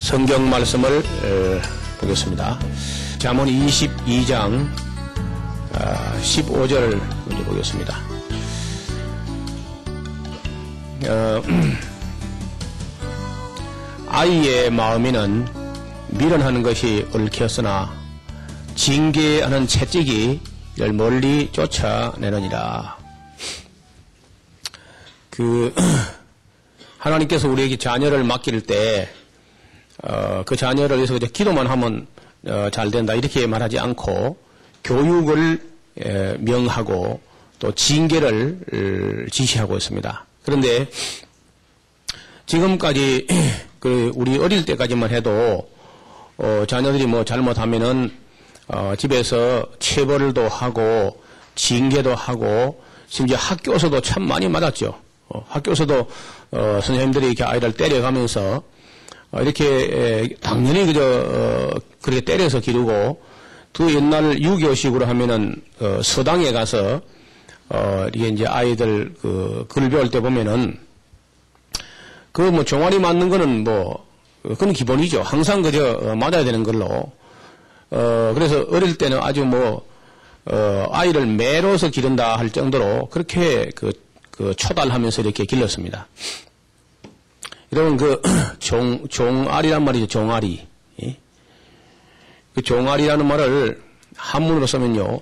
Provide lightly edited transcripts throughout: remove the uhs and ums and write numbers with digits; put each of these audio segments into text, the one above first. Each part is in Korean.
성경 말씀을 보겠습니다. 잠언 22장 15절을 먼저 보겠습니다. 아이의 마음에는 미련하는 것이 얽혔으나 징계하는 채찍이 이를 멀리 쫓아내느니라. 하나님께서 우리에게 자녀를 맡길 때 그 자녀를 위해서 기도만 하면 잘 된다 이렇게 말하지 않고 교육을 명하고 또 징계를 지시하고 있습니다. 그런데 지금까지 우리 어릴 때까지만 해도 자녀들이 뭐 잘못하면은 집에서 체벌도 하고 징계도 하고 심지어 학교에서도 참 많이 맞았죠. 학교에서도 선생님들이 이렇게 아이를 때려가면서 이렇게 당연히 그렇게 때려서 기르고 또 옛날 유교식으로 하면은 서당에 가서 이게 이제 아이들 글 배울 때 보면은 뭐 종아리 맞는 거는 그건 기본이죠. 항상 맞아야 되는 걸로. 그래서 어릴 때는 아주 아이를 매로서 기른다 할 정도로 그렇게 초달하면서 이렇게 길렀습니다. 여러분, 종아리란 말이죠, 종아리. 예? 종아리라는 말을 한문으로 쓰면요,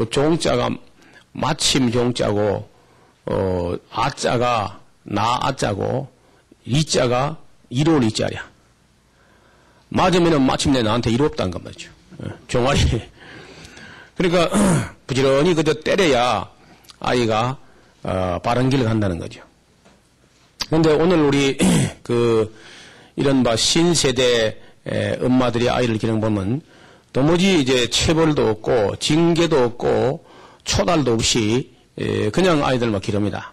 종자가 마침 종자고, 아자가 나아자고, 이자가 이로울 이자야. 맞으면은 마침내 나한테 이롭다는 것 말이죠. 종아리. 그러니까, 부지런히 때려야 아이가, 바른 길을 간다는 거죠. 그런데 오늘 우리, 이런 신세대 엄마들이 아이를 기르는 보면, 도무지 체벌도 없고, 징계도 없고, 초달도 없이, 그냥 아이들만 기릅니다.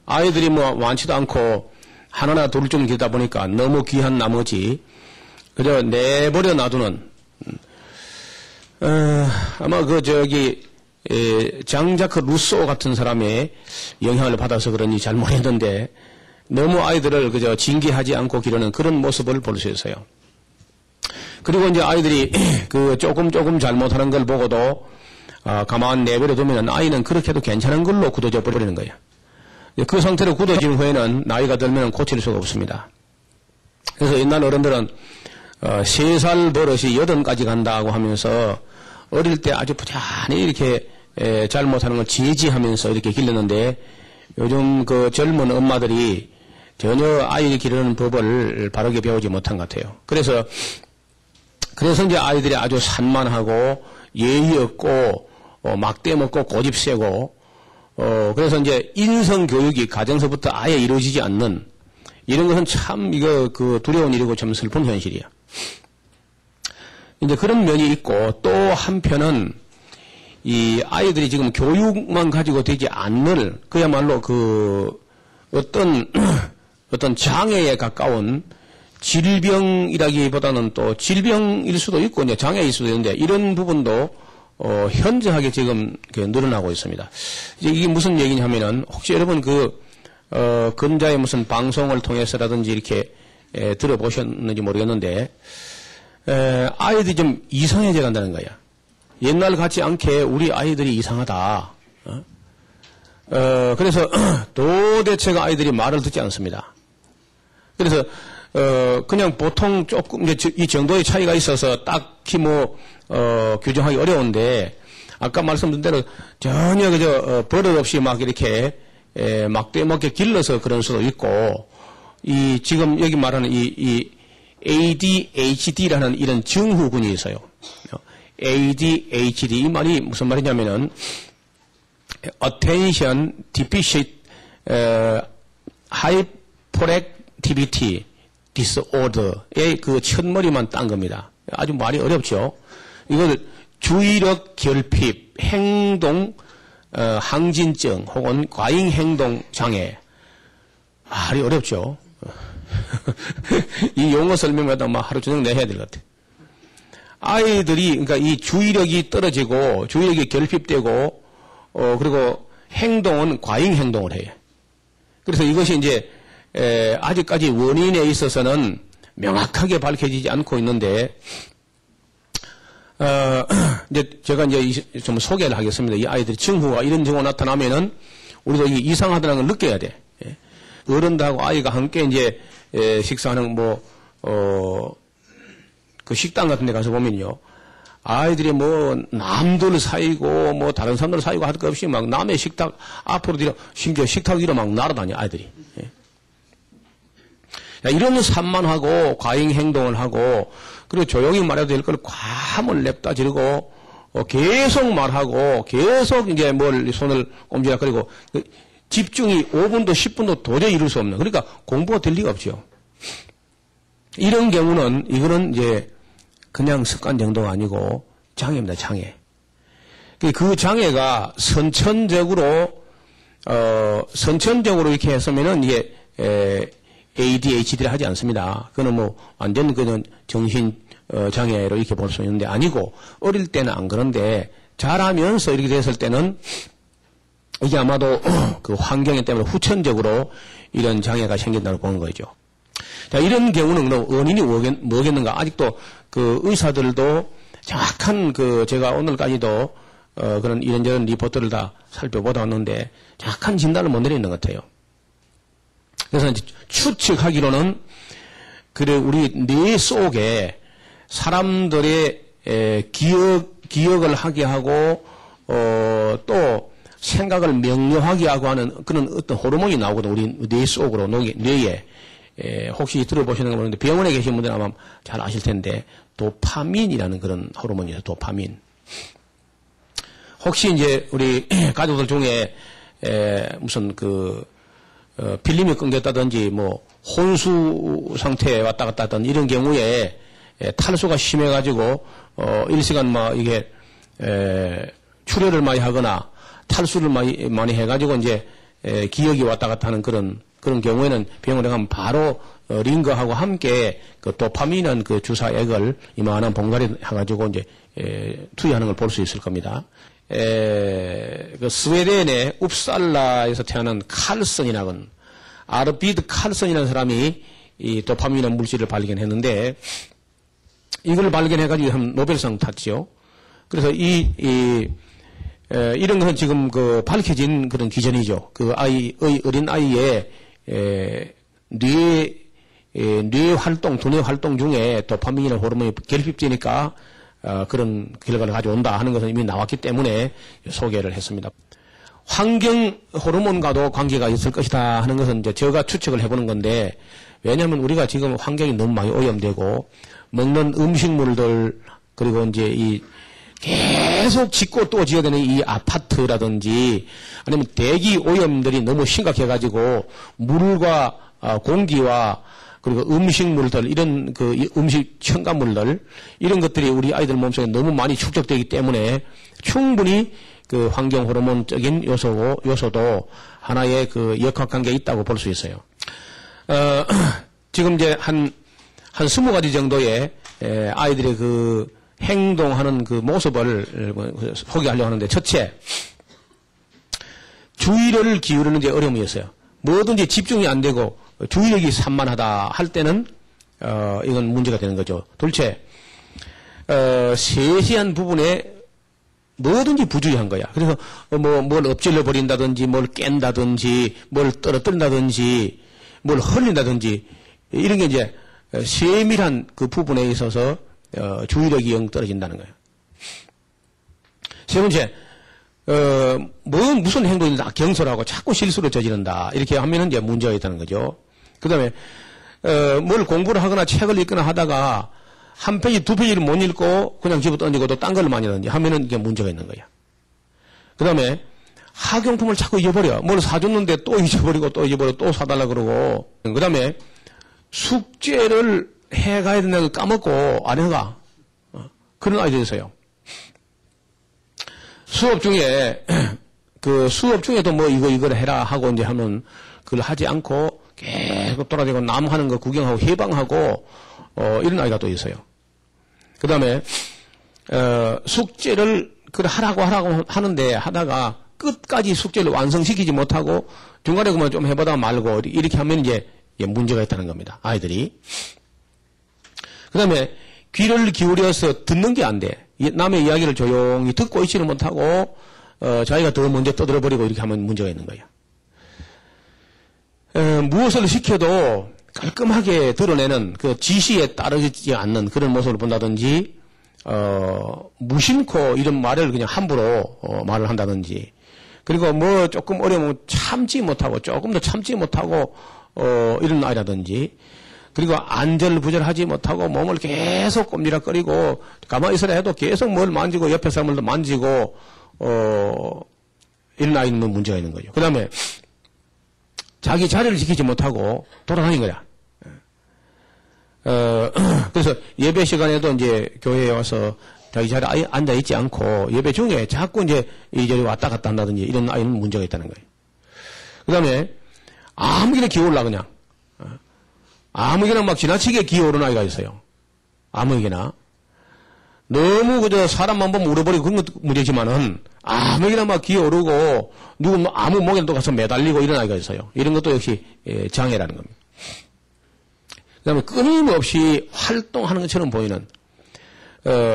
아이들이 많지도 않고, 하나나 둘 좀 기르다 보니까 너무 귀한 나머지, 그저 내버려 놔두는, 아마 장자크 루소 같은 사람의 영향을 받아서 그런지 잘 모르겠는데, 너무 아이들을 그저 징계하지 않고 기르는 그런 모습을 볼 수 있어요. 그리고 이제 아이들이 조금 잘못하는 걸 보고도, 가만 내버려 두면 아이는 그렇게 해도 괜찮은 걸로 굳어져 버리는 거예요. 그 상태로 굳어진 후에는 나이가 들면 고칠 수가 없습니다. 그래서 옛날 어른들은 3살 버릇이 8까지 간다고 하면서 어릴 때 아주 부지런히 이렇게 잘못하는 걸 제지하면서 이렇게 길렀는데 요즘 젊은 엄마들이 전혀 아이를 기르는 법을 바르게 배우지 못한 것 같아요. 그래서 이제 아이들이 아주 산만하고 예의 없고 막대 먹고 고집 세고 그래서 이제 인성 교육이 가정서부터 아예 이루어지지 않는 이런 것은 참 두려운 일이고 참 슬픈 현실이야. 이제 그런 면이 있고 또 한편은 이 아이들이 지금 교육만 가지고 되지 않는 그야말로 어떤 장애에 가까운 질병이라기보다는 또 질병일 수도 있고 이제 장애일 수도 있는데 이런 부분도 현저하게 지금 늘어나고 있습니다. 이제 이게 무슨 얘기냐면은 혹시 여러분 근자의 무슨 방송을 통해서라든지 이렇게 들어보셨는지 모르겠는데 아이들이 좀 이상해져 간다는 거야. 옛날 같지 않게 우리 아이들이 이상하다. 그래서 도대체가 아이들이 말을 듣지 않습니다. 그래서 그냥 보통 조금 이제 이 정도의 차이가 있어서 딱히 규정하기 어려운데 아까 말씀드린 대로 전혀 버릇 없이 막 이렇게 막대 먹게 길러서 그런 수도 있고 지금 여기 말하는 이 ADHD라는 이런 증후군이 있어요. ADHD 이 말이 무슨 말이냐면은 Attention Deficit Hyperactivity Disorder의 첫머리만 딴 겁니다. 아주 말이 어렵죠. 이걸 주의력 결핍, 행동 항진증 혹은 과잉 행동 장애 말이 어렵죠. 이 용어 설명마다 하루 종일 내야 될 것 같아요. 아이들이 그러니까 이 주의력이 떨어지고 주의력이 결핍되고 그리고 행동은 과잉 행동을 해요. 그래서 이것이 이제 아직까지 원인에 있어서는 명확하게 밝혀지지 않고 있는데, 이제 제가 이제 좀 소개를 하겠습니다. 이 아이들이 증후가 이런 증후가 나타나면은 우리도 이게 이상하다는 걸 느껴야 돼. 어른들하고 아이가 함께 이제 식사하는 그 식당 같은 데 가서 보면요. 아이들이 뭐 남들 사이고 뭐 다른 사람들 사이고 할 것 없이 막 남의 식탁 앞으로 뒤로 심지어 식탁 위로 막 날아다녀 아이들이. 이런 산만하고 과잉 행동을 하고 그리고 조용히 말해도 될 걸 과함을 냅다 지르고 계속 말하고 계속 이제 뭘 손을 꼼지락거리고 집중이 5분도 10분도 도저히 이룰 수 없는 그러니까 공부가 될 리가 없죠. 이런 경우는 이거는 이제 그냥 습관 정도가 아니고 장애입니다. 장애. 그 장애가 선천적으로 이렇게 했으면은 이게 ADHD를 하지 않습니다. 그거는 뭐 완전 그는 정신 장애로 이렇게 볼 수 있는데 아니고 어릴 때는 안 그런데 자라면서 이렇게 됐을 때는 이게 아마도 그 환경에 때문에 후천적으로 이런 장애가 생긴다고 보는 거죠. 자, 이런 경우는 원인이 뭐겠는가? 아직도 그 의사들도 정확한 제가 오늘까지도 그런 이런저런 리포트를 다 살펴보다 왔는데 정확한 진단을 못 내리는 것 같아요. 그래서 추측하기로는 그래 우리 뇌 속에 사람들의 기억을 하게 하고 또 생각을 명료하게 하고 하는 그런 어떤 호르몬이 나오거든 우리 뇌 속으로 뇌에 혹시 들어보시는 거 모르는데 병원에 계신 분들은 아마 잘 아실 텐데 도파민이라는 그런 호르몬이 있어요. 도파민. 혹시 이제 우리 가족들 중에 무슨 필름이 끊겼다든지 뭐 혼수 상태에 왔다 갔다 하던 이런 경우에 탈수가 심해가지고 일시간 막 이게 출혈을 많이 하거나 탈수를 많이 해가지고 이제 기억이 왔다 갔다 하는 그런 경우에는 병원에 가면 바로 링거하고 함께 그 도파민이라는 그 주사액을 이만한 봉다리 해가지고 이제 투여하는 걸 볼 수 있을 겁니다. 그 스웨덴의 웁살라에서 태어난 칼슨이라는 아르비드 칼슨이라는 사람이 이 도파민이라는 물질을 발견했는데 이걸 발견해가지고 한 노벨상 탔죠. 그래서 이런 것은 지금 밝혀진 그런 기전이죠. 어린 아이의 뇌 활동, 두뇌 활동 중에 도파민이라는 호르몬이 결핍되니까 그런 결과를 가져온다 하는 것은 이미 나왔기 때문에 소개를 했습니다. 환경 호르몬과도 관계가 있을 것이다 하는 것은 이제 제가 추측을 해보는 건데 왜냐하면 우리가 지금 환경이 너무 많이 오염되고 먹는 음식물들 그리고 이제 계속 짓고 또 지어야 되는 이 아파트라든지 아니면 대기 오염들이 너무 심각해가지고 물과 공기와 그리고 음식물들 이런 음식 첨가물들 이런 것들이 우리 아이들 몸속에 너무 많이 축적되기 때문에 충분히 그 환경 호르몬적인 요소도 하나의 그 역학관계가 있다고 볼 수 있어요. 지금 이제 한 20가지 정도의 아이들의 행동하는 모습을 소개하려고 하는데 첫째, 주의를 기울이는 데 어려움이 있어요. 뭐든지 집중이 안 되고 주의력이 산만하다 할 때는 이건 문제가 되는 거죠. 둘째, 세세한 부분에 뭐든지 부주의한 거야. 그래서 뭘 엎질러 버린다든지 뭘 깬다든지 뭘 떨어뜨린다든지 뭘 흘린다든지 이런 게 이제 세밀한 그 부분에 있어서 주의력이 영 떨어진다는 거예요. 세 번째, 무슨 행동이든 경솔하고 자꾸 실수를 저지른다. 이렇게 하면은 이제 문제가 있다는 거죠. 그 다음에, 뭘 공부를 하거나 책을 읽거나 하다가 한 페이지, 두 페이지를 못 읽고 그냥 집어 던지고 또 딴 걸 많이 던지 하면은 이게 문제가 있는 거야. 그 다음에 학용품을 자꾸 잊어버려. 뭘 사줬는데 또 잊어버리고 또 잊어버리고 또 사달라 그러고. 그 다음에 숙제를 해가야 된다는 걸 까먹고 안 해가. 그런 아이들이 있어요. 수업 중에도 뭐 이걸 해라 하고 이제 하면 그걸 하지 않고 계속 돌아다니고 남 하는 거 구경하고 해방하고, 이런 아이가 또 있어요. 그 다음에, 숙제를 하라고 하는데 하다가 끝까지 숙제를 완성시키지 못하고 중간에 그만 좀 해보다가 말고 이렇게 하면 이제 문제가 있다는 겁니다. 아이들이. 그 다음에 귀를 기울여서 듣는 게 안 돼. 남의 이야기를 조용히 듣고 있지는 못하고 자기가 더 먼저 떠들어버리고 이렇게 하면 문제가 있는 거예요. 무엇을 시켜도 깔끔하게 드러내는 그 지시에 따르지 않는 그런 모습을 본다든지 무심코 이런 말을 그냥 함부로 말을 한다든지 그리고 뭐 조금 어려우면 참지 못하고 조금 더 참지 못하고 이런 아이라든지 그리고 안절부절하지 못하고 몸을 계속 꼼지락거리고 가만히 있으라 해도 계속 뭘 만지고 옆에 사람들도 만지고 이런 아이는 문제가 있는 거죠. 그 다음에 자기 자리를 지키지 못하고 돌아다닌 거야. 그래서 예배 시간에도 이제 교회에 와서 자기 자리에 앉아있지 않고 예배 중에 자꾸 이제 이리저리 왔다 갔다 한다든지 이런 아이는 문제가 있다는 거예요. 그 다음에 아무개나 기어올라 그냥. 아무개나 막 지나치게 기어오르는 아이가 있어요. 아무개나. 너무 그저 사람만 보면 울어버리고 그런 것도 문제지만은 아무개나 막 기어오르고 누구 아무 목에도 가서 매달리고 이런 아이가 있어요. 이런 것도 역시 장애라는 겁니다. 그 다음에 끊임없이 활동하는 것처럼 보이는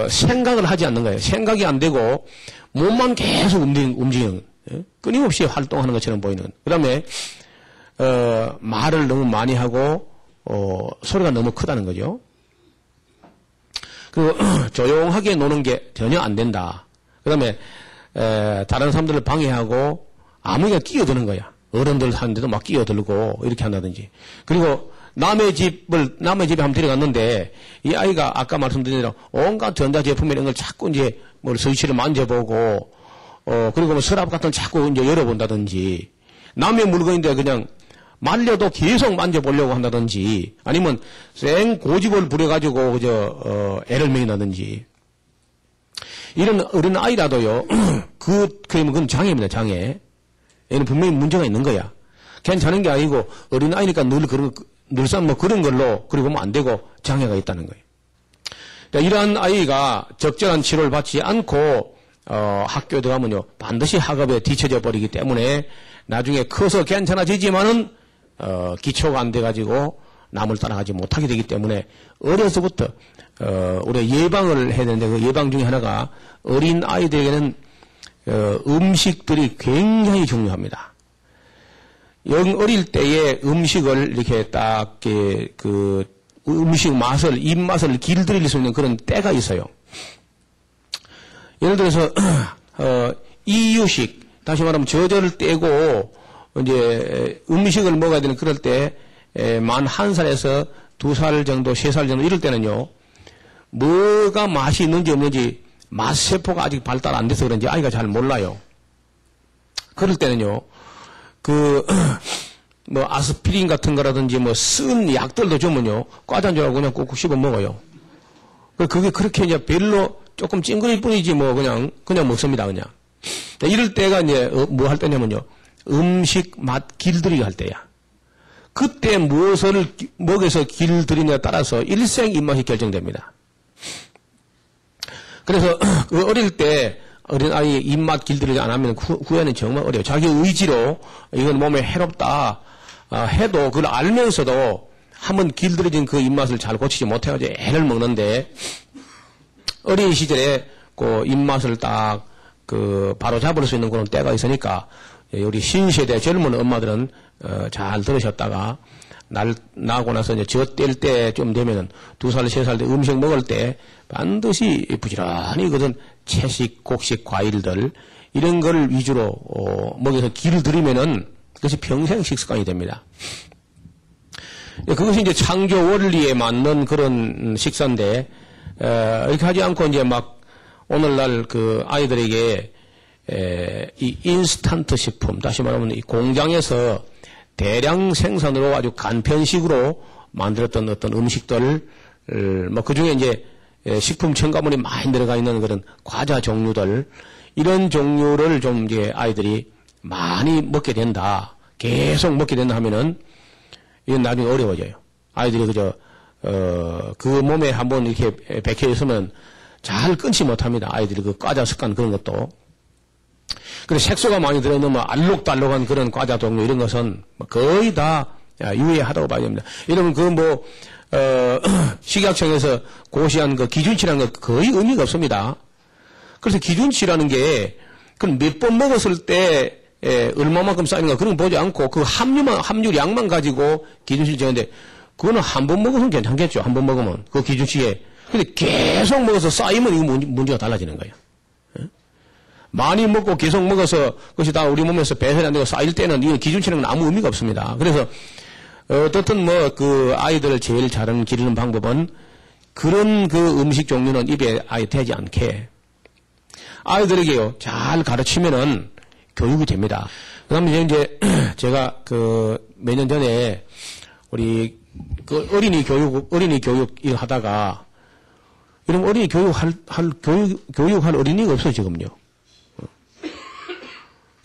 생각을 하지 않는 거예요. 생각이 안 되고 몸만 계속 움직이는 끊임없이 활동하는 것처럼 보이는. 그 다음에 말을 너무 많이 하고 소리가 너무 크다는 거죠. 그리고 조용하게 노는 게 전혀 안 된다. 그 다음에 다른 사람들을 방해하고 아무나 끼어드는 거야. 어른들 하는데도 막 끼어들고 이렇게 한다든지. 그리고 남의 집에 한번 데려갔는데 이 아이가 아까 말씀드린 대로 온갖 전자제품 이런 걸 자꾸 이제 뭐 서식지를 만져보고 그리고 뭐 서랍 같은 걸 자꾸 이제 열어본다든지 남의 물건인데 그냥 말려도 계속 만져보려고 한다든지 아니면 생 고집을 부려가지고 그저 애를 먹인다든지 이런 어린 아이라도요 그러면 그건 장애입니다. 장애. 얘는 분명히 문제가 있는 거야. 괜찮은 게 아니고 어린 아이니까 늘상 뭐 그런 걸로 그리고 보면 안 되고 장애가 있다는 거예요. 그러니까 이러한 아이가 적절한 치료를 받지 않고 학교에 들어가면요 반드시 학업에 뒤처져 버리기 때문에 나중에 커서 괜찮아지지만은 기초가 안 돼가지고 남을 따라가지 못하게 되기 때문에 어려서부터 우리가 예방을 해야 되는데 그 예방 중에 하나가 어린 아이들에게는 음식들이 굉장히 중요합니다. 어릴 때에 음식을 이렇게 딱 그 음식 맛을 입맛을 길들일 수 있는 그런 때가 있어요. 예를 들어서 이유식 다시 말하면 저절을 떼고 이제 음식을 먹어야 되는 그럴 때 만 1살에서 2살 정도, 3살 정도 이럴 때는요. 뭐가 맛이 있는지 없는지 맛세포가 아직 발달 안 돼서 그런지 아이가 잘 몰라요. 그럴 때는요. 뭐 아스피린 같은 거라든지 뭐 쓴 약들도 주면요. 과자인 줄 알고 그냥 꾹꾹 씹어 먹어요. 그게 그렇게 이제 별로 조금 찡그릴 뿐이지 뭐 그냥 먹습니다. 그냥. 이럴 때가 이제 뭐 할 때냐면요. 음식 맛 길들이기 할 때야. 그때 무엇을 먹여서 길들이냐에 따라서 일생 입맛이 결정됩니다. 그래서 그 어릴 때 어린 아이 입맛 길들이지 안 하면 후에는 정말 어려워요. 자기 의지로 이건 몸에 해롭다 해도 그걸 알면서도 한번 길들여진 그 입맛을 잘 고치지 못해가지고 애를 먹는데 어린 시절에 그 입맛을 딱 바로 잡을 수 있는 그런 때가 있으니까 우리 신세대 젊은 엄마들은 잘 들으셨다가 나고 나서 이제 젖뗄 때 좀 되면은 2살, 3살 때 음식 먹을 때 반드시 부지런히 그런 채식, 곡식, 과일들 이런 걸 위주로 먹여서 길을 들이면은 그것이 평생 식습관이 됩니다. 그것이 이제 창조 원리에 맞는 그런 식사인데 이렇게 하지 않고 이제 막 오늘날 그 아이들에게 이 인스턴트 식품 다시 말하면 이 공장에서 대량 생산으로 아주 간편식으로 만들었던 어떤 음식들, 뭐 그 중에 이제 식품 첨가물이 많이 들어가 있는 그런 과자 종류들, 이런 종류를 좀 이제 아이들이 많이 먹게 된다, 계속 먹게 된다 하면은 이건 나중에 어려워져요. 아이들이 그 몸에 한번 이렇게 박혀 있으면 잘 끊지 못합니다. 아이들이 그 과자 습관 그런 것도. 그래서 색소가 많이 들어있는 뭐 알록달록한 그런 과자 종류 이런 것은 거의 다 유의하다고 봐야 됩니다. 여러분 식약청에서 고시한 그 기준치라는 거 거의 의미가 없습니다. 그래서 기준치라는 게 그럼 몇 번 먹었을 때 얼마만큼 쌓이는가 그런 거 보지 않고 그 함유량만 가지고 기준치 정하는데 그거는 한 번 먹으면 괜찮겠죠. 한 번 먹으면 그 기준치에. 근데 계속 먹어서 쌓이면 이거 문제가 달라지는 거예요. 많이 먹고 계속 먹어서 그것이 다 우리 몸에서 배설이 안 되고 쌓일 때는 이 기준치는 아무 의미가 없습니다. 그래서 어떻든 아이들을 제일 잘 기르는 방법은 그런 그 음식 종류는 입에 아예 대지 않게 아이들에게요 잘 가르치면은 교육이 됩니다. 그다음에 이제 제가 몇 년 전에 우리 어린이 교육 일 하다가 이런 어린이 교육할 어린이가 없어요 지금요.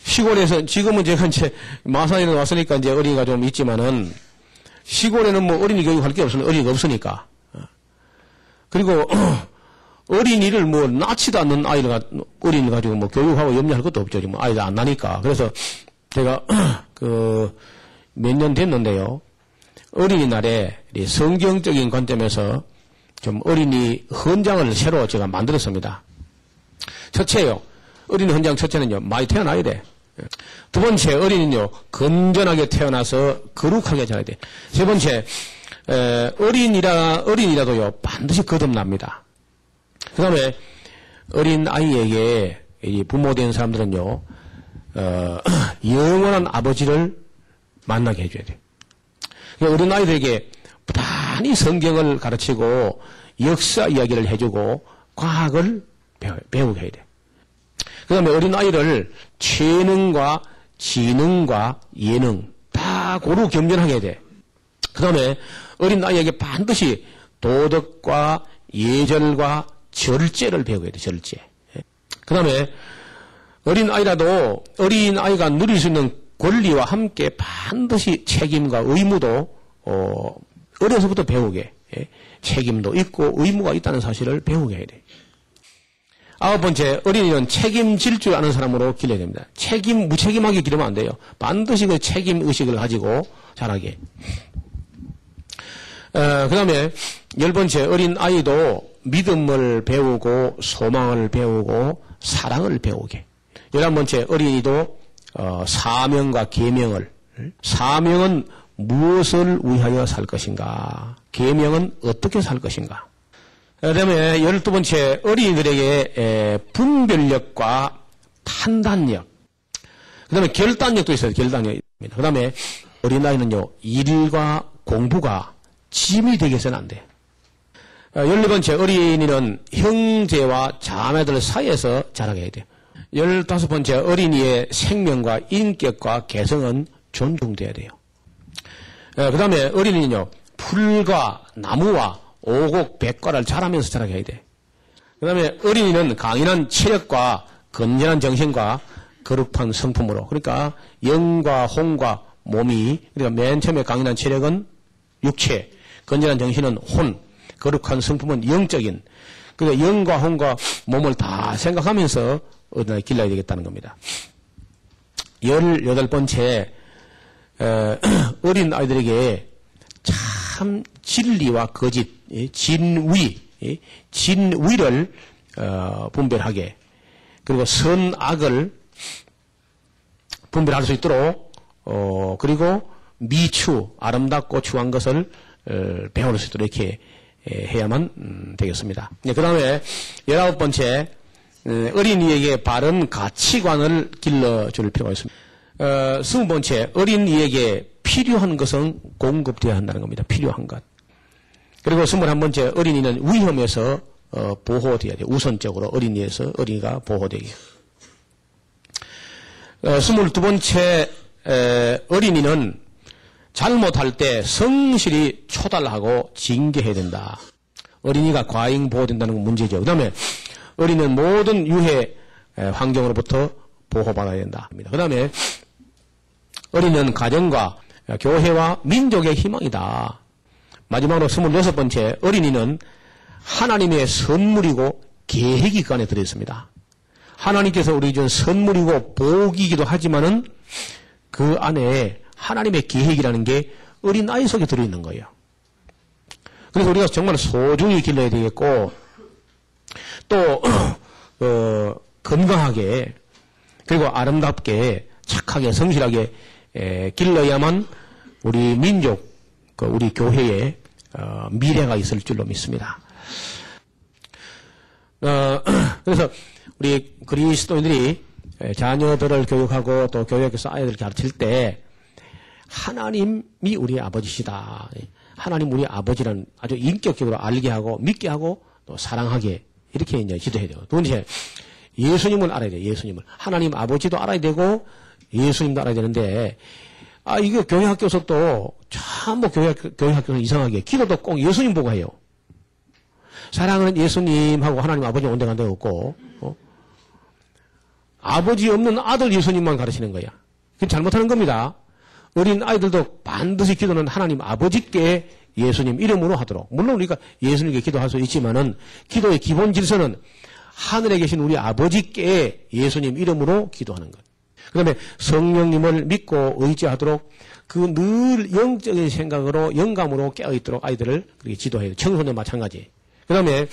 시골에서 지금은 제가 이제 마산에 왔으니까 이제 어린이가 좀 있지만은 시골에는 어린이 교육할 게 없으니까 어린이가 없으니까. 그리고 어린이를 낳지도 않는 어린이를 가지고 교육하고 염려할 것도 없죠. 지금 아이들 안 나니까. 그래서 제가 몇 년 됐는데요. 어린이날에 성경적인 관점에서 좀 어린이 헌장을 새로 제가 만들었습니다. 첫째요. 어린이 헌장 첫째는요. 많이 태어나야 돼. 두 번째 어린이는요. 건전하게 태어나서 거룩하게 자라야 돼. 세 번째 어린이라도요. 반드시 거듭납니다. 그 다음에 어린 아이에게 부모 된 사람들은요. 영원한 아버지를 만나게 해줘야 돼요. 어린 아이들에게 부단히 성경을 가르치고 역사 이야기를 해주고 과학을 배우게 해야 돼요. 그 다음에 어린 아이를 재능과 지능과 예능 다 고루 겸손하게 해야 돼. 그 다음에 어린 아이에게 반드시 도덕과 예절과 절제를 배우게 해야 돼. 절제. 그 다음에 어린 아이가 누릴 수 있는 권리와 함께 반드시 책임과 의무도 어려서부터 배우게 책임도 있고 의무가 있다는 사실을 배우게 해야 돼. 아홉 번째, 어린이는 책임질 줄 아는 사람으로 길러야 됩니다. 무책임하게 기르면 안 돼요. 반드시 그 책임 의식을 가지고 자라게. 그 다음에 열 번째, 어린 아이도 믿음을 배우고 소망을 배우고 사랑을 배우게. 11번째, 어린이도 사명과 계명을. 사명은 무엇을 위하여 살 것인가? 계명은 어떻게 살 것인가? 그 다음에 12번째, 어린이들에게 분별력과 판단력. 그 다음에 결단력도 있어요. 결단력입니다. 그 다음에 어린아이는요, 일과 공부가 짐이 되게 해서는 안 돼요. 14번째, 어린이는 형제와 자매들 사이에서 자라게 해야 돼요. 15번째, 어린이의 생명과 인격과 개성은 존중돼야 돼요. 그 다음에 어린이는요, 풀과 나무와 오곡, 백과를 자라면서 자라게 해야 돼. 그 다음에 어린이는 강인한 체력과 건전한 정신과 거룩한 성품으로. 그러니까 영과 혼과 몸이, 그러니까 맨 처음에 강인한 체력은 육체, 건전한 정신은 혼, 거룩한 성품은 영적인. 그러니까 영과 혼과 몸을 다 생각하면서 어린아이 길러야 되겠다는 겁니다. 18번째, 어린 아이들에게 참 진리와 거짓, 진위를 분별하게, 그리고 선악을 분별할 수 있도록, 그리고 미추, 아름답고 추한 것을 배울 수 있도록 이렇게 해야만 되겠습니다. 그 다음에 19번째, 어린이에게 바른 가치관을 길러줄 필요가 있습니다. 20번째, 어린이에게 필요한 것은 공급되어야 한다는 겁니다. 필요한 것. 그리고 21번째, 어린이는 위험에서 보호되어야 돼요. 우선적으로 어린이가 보호되게. 22번째, 어린이는 잘못할 때 성실히 초달하고 징계해야 된다. 어린이가 과잉 보호된다는 건 문제죠. 그 다음에 어린이는 모든 유해 환경으로부터 보호받아야 된다. 그 다음에 어린이는 가정과 교회와 민족의 희망이다. 마지막으로 26번째, 어린이는 하나님의 선물이고 계획이 그 안에 들어있습니다. 하나님께서 우리 준 선물이고 복이기도 하지만은 그 안에 하나님의 계획이라는 게 어린 아이 속에 들어있는 거예요. 그래서 우리가 정말 소중히 길러야 되겠고, 또 건강하게, 그리고 아름답게, 착하게, 성실하게 길러야만 우리 민족, 우리 교회에 미래가 있을 줄로 믿습니다. 그래서 우리 그리스도인들이 자녀들을 교육하고 또 교육에서 아이들을 가르칠 때 하나님이 우리 아버지시다. 하나님 우리 아버지는 아주 인격적으로 알게 하고 믿게 하고 또 사랑하게 이렇게 이제 지도해야 돼요. 두 번째, 예수님을 알아야 돼요. 예수님을. 하나님 아버지도 알아야 되고 예수님도 알아야 되는데, 이거 교회학교 수업도 참 교회학교에서 이상하게 기도도 꼭 예수님 보고 해요. 사랑하는 예수님하고 하나님 아버지 온데간데 없고, 아버지 없는 아들 예수님만 가르치는 거야. 그건 잘못하는 겁니다. 어린 아이들도 반드시 기도는 하나님 아버지께 예수님 이름으로 하도록. 물론 우리가 예수님께 기도할 수 있지만은 기도의 기본 질서는 하늘에 계신 우리 아버지께 예수님 이름으로 기도하는 것. 그 다음에 성령님을 믿고 의지하도록 그 늘 영적인 생각으로 영감으로 깨어있도록 아이들을 그렇게 지도해요. 청소년 마찬가지. 그 다음에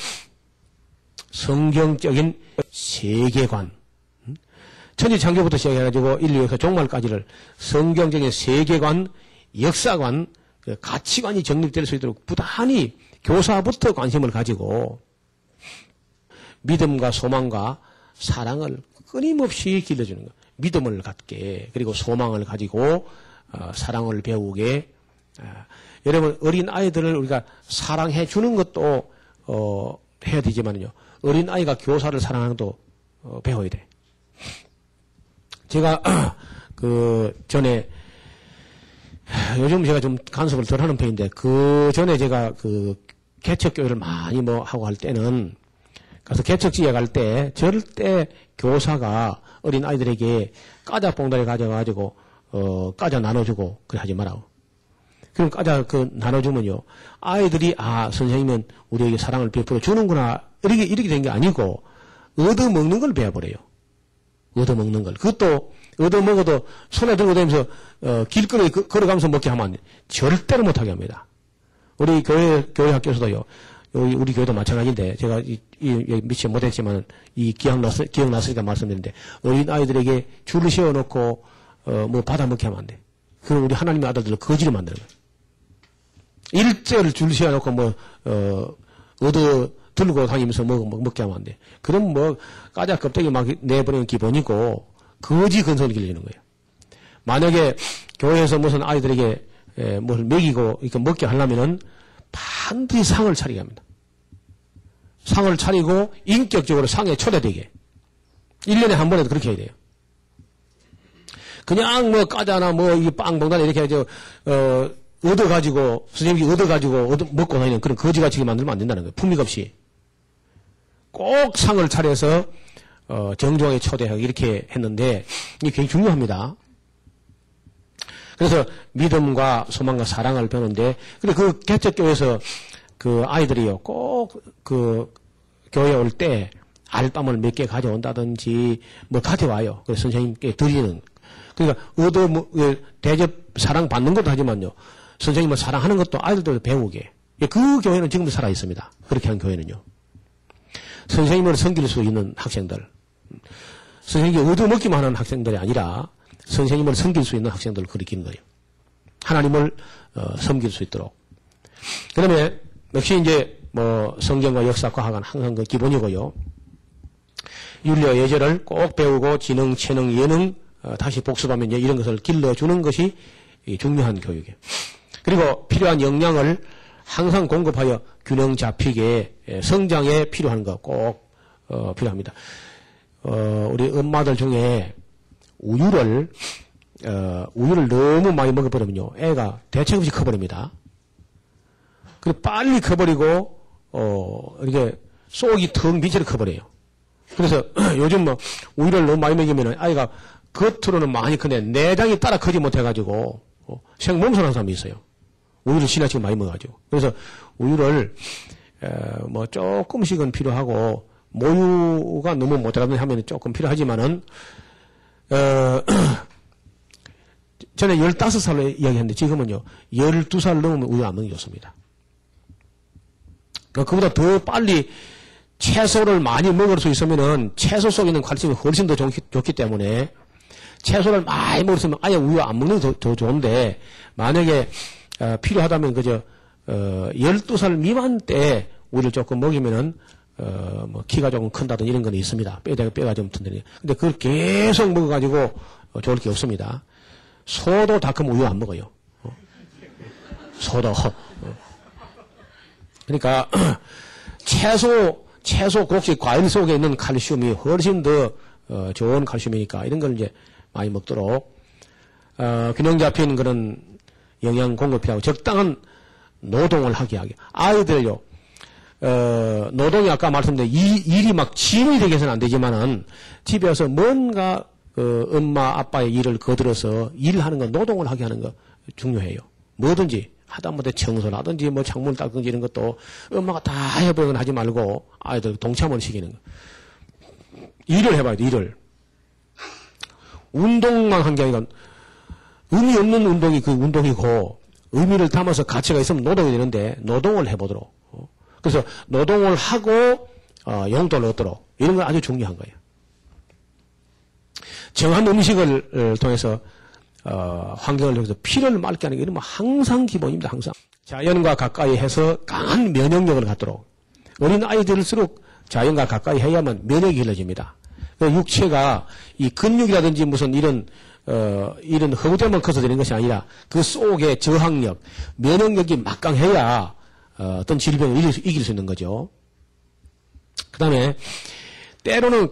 성경적인 세계관. 천지창조부터 시작해가지고 인류에서 종말까지를 성경적인 세계관, 역사관, 가치관이 정립될 수 있도록 부단히 교사부터 관심을 가지고 믿음과 소망과 사랑을 끊임없이 길러주는 것. 믿음을 갖게, 그리고 소망을 가지고 사랑을 배우게. 여러분, 어린 아이들을 우리가 사랑해 주는 것도 해야 되지만요. 어린 아이가 교사를 사랑하는 것도 배워야 돼. 제가 전에 요즘 제가 좀 간섭을 덜 하는 편인데 전에 제가 개척교회를 많이 하고 할 때는 가서 개척지에 갈 때 절대 교사가 어린 아이들에게 과자 봉다리 가져가지고 과자 나눠주고 그래 하지 말라고. 그럼 과자 나눠주면요, 아이들이 선생님은 우리에게 사랑을 베풀어 주는구나 이렇게 된 게 아니고 얻어먹는 걸 배워버려요. 얻어먹는 걸. 그것도 얻어먹어도 손에 들고 다니면서 길거리에 걸어가면서 먹게 하면 절대로 못하게 합니다. 우리 교회 학교에서도요. 우리 교회도 마찬가지인데 제가 미처 못했지만 기억났으니까 말씀드리는데 어린 아이들에게 줄을 세워놓고 받아먹게 하면 안 돼. 그럼 우리 하나님의 아들들을 거지로 만드는 거예요. 일절 줄 세워놓고 얻어 들고 다니면서 먹게 하면 안 돼. 그럼 까자 껍데기 막 내버리는 기본이고 거지 근성을 길리는 거예요. 만약에 교회에서 무슨 아이들에게 뭘 먹이고 이렇게 먹게 하려면은 반드시 상을 차리게 합니다. 상을 차리고 인격적으로 상에 초대되게. 1년에 한 번에도 그렇게 해야 돼요. 그냥 까자나 이 빵 봉다리 이렇게 해서 얻어가지고 선생님이 얻어가지고 먹고 다니는 그런 거지같이 만들면 안 된다는 거예요. 품위가 없이. 꼭 상을 차려서 정중하게 초대하고 이렇게 했는데 이게 굉장히 중요합니다. 그래서 믿음과 소망과 사랑을 배우는데, 근데 개척교회에서 아이들이요, 꼭 교회에 올 때 알밤을 몇 개 가져온다든지 가져와요. 그래서 선생님께 드리는. 그러니까 대접 사랑 받는 것도 하지만요, 선생님을 사랑하는 것도 아이들도 배우게. 그 교회는 지금도 살아 있습니다. 그렇게 한 교회는요. 선생님을 섬길 수 있는 학생들, 선생님이 얻어먹기만 하는 학생들이 아니라 선생님을 섬길 수 있는 학생들을 가르치는 거예요. 하나님을 섬길 수 있도록. 그 다음에 역시 이제 성경과 역사, 과학은 항상 기본이고요. 윤리와 예절을 꼭 배우고 지능, 체능, 예능 다시 복습하면 이런 것을 길러주는 것이 중요한 교육이에요. 그리고 필요한 영양을 항상 공급하여 균형 잡히게 성장에 필요한 거 꼭 필요합니다. 우리 엄마들 중에 우유를 너무 많이 먹어버리면요, 애가 대책 없이 커버립니다. 그리고 빨리 커버리고 이렇게 속이 텅 빈채로 커버려요. 그래서 요즘 우유를 너무 많이 먹이면 아이가 겉으로는 많이 큰데 내장이 따라 크지 못해가지고 생몸살하는 사람이 있어요. 우유를 지나치게 많이 먹어가지고. 그래서 우유를 조금씩은 필요하고 모유가 너무 모자라든 하면 조금 필요하지만은 전에 15살로 이야기했는데 지금은요, 12살 넘으면 우유 안 먹는 게 좋습니다. 그보다 더 빨리 채소를 많이 먹을 수 있으면은 채소 속에 있는 칼슘이 훨씬 더 좋기 때문에 채소를 많이 먹었으면 아예 우유 안 먹는 게 더 좋은데 만약에 필요하다면 그저 12살 미만 때 우유를 조금 먹이면은 뭐 키가 조금 큰다든 이런 건 있습니다. 뼈가 좀 튼튼해. 근데 그걸 계속 먹어가지고 좋을 게 없습니다. 소도 다 크면 우유 안 먹어요. 소도. 그러니까 채소, 곡식, 과일 속에 있는 칼슘이 훨씬 더 좋은 칼슘이니까 이런 걸 이제 많이 먹도록 균형 잡힌 그런 영양 공급이 하고 적당한 노동을 하게. 아이들요, 노동이 아까 말씀드린 일이 막 짐이 되게 해서는 안 되지만은 집에서 뭔가 엄마, 아빠의 일을 거들어서 일하는 거, 노동을 하게 하는 거 중요해요. 뭐든지. 하다못해 청소라든지 뭐 창문 닦든지 이런 것도 엄마가 다 해보려고 하지 말고 아이들 동참을 시키는 거. 일을 해봐야 돼, 일을. 운동만 한 게 아니라 의미 없는 운동이 그 운동이고 의미를 담아서 가치가 있으면 노동이 되는데 노동을 해보도록. 그래서 노동을 하고 용돈을 얻도록 이런 건 아주 중요한 거예요. 정한 음식을 통해서 환경을 통해서 피를 맑게 하는 게 이러면 항상 기본입니다. 항상. 자연과 가까이 해서 강한 면역력을 갖도록. 어린 아이들일수록 자연과 가까이 해야만 면역이 길러집니다. 육체가 이 근육이라든지 무슨 이런 허구대만 커서 되는 것이 아니라 그 속에 저항력, 면역력이 막강해야 어떤 질병을 이길 수 있는 거죠. 그 다음에 때로는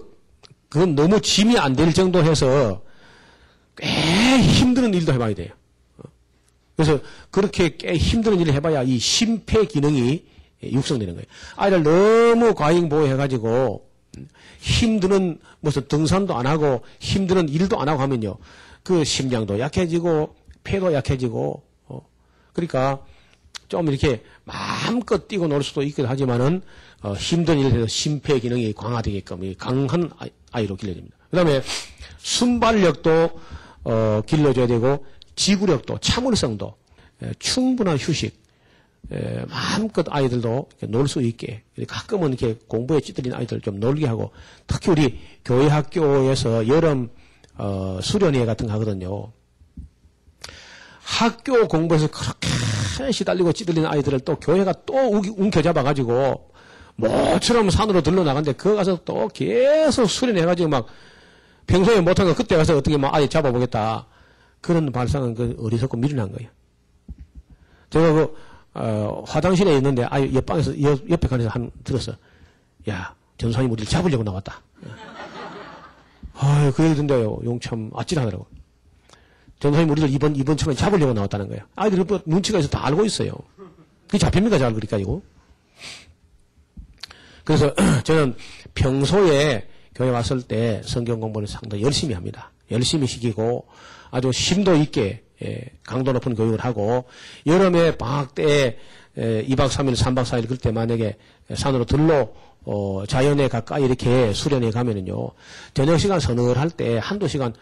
그건 너무 짐이 안 될 정도 해서 꽤 힘든 일도 해봐야 돼요. 그래서 그렇게 꽤 힘든 일을 해봐야 이 심폐 기능이 육성되는 거예요. 아이들 너무 과잉보호해가지고 힘드는 무슨 등산도 안 하고 힘드는 일도 안 하고 하면요. 그 심장도 약해지고 폐도 약해지고 그러니까 좀 이렇게 마음껏 뛰고 놀 수도 있기도 하지만은 힘든 일을 해서 심폐 기능이 강화되게끔 강한 아이로 길러집니다. 그 다음에 순발력도 길러줘야 되고 지구력도 참을성도 충분한 휴식 마음껏 아이들도 놀 수 있게 가끔은 이렇게 공부에 찌들린 아이들 좀 놀게 하고 특히 우리 교회 학교에서 여름 수련회 같은 거 하거든요. 학교 공부에서 그렇게 시달리고 찌들린 아이들을 또 교회가 또 움켜잡아가지고 모처럼 산으로 들러나갔는데 그거 가서 또 계속 수련해가지고 막 평소에 못한 거 그때 가서 어떻게 막 아이 잡아보겠다. 그런 발상은 그 어리석고 미련한 거예요. 제가 화장실에 있는데 아이 옆방에서 옆에 칸에서 들었어. 야, 전사님 우리를 잡으려고 나왔다. 아유, 그 얘기 듣는데요. 용참 아찔하더라고. 전사님 우리를 이번 처음에 잡으려고 나왔다는 거예요. 아이들이 눈치가 있어 다 알고 있어요. 그게 잡힙니까 잘 그리 가지고. 그래서 저는 평소에 교회 왔을 때 성경 공부를 상당히 열심히 합니다. 열심히 시키고 아주 심도 있게 강도 높은 교육을 하고 여름에 방학 때 2박 3일, 3박 4일 그럴 때 만약에 산으로 들러 자연에 가까이 이렇게 수련회 가면은요. 저녁 시간 서늘할 때 한두 시간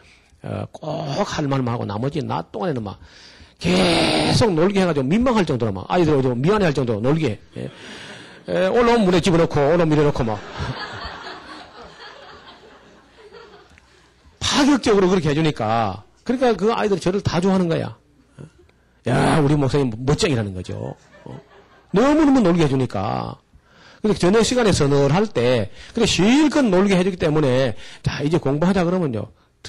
꼭 할 말만 하고 나머지 낮 동안에는 막 계속 놀게 해가지고 민망할 정도로 막 아이들 미안해할 정도로 놀게 올라오면 물에 집어넣고 올라오면 밀어넣고 막 파격적으로 그렇게 해주니까 그러니까 그 아이들이 저를 다 좋아하는 거야. 야, 우리 목사님 멋쟁이라는 거죠. 너무너무 놀게 해주니까. 근데 저녁 시간에 서늘할 때, 그래, 실컷 놀게 해주기 때문에, 자, 이제 공부하자 그러면요.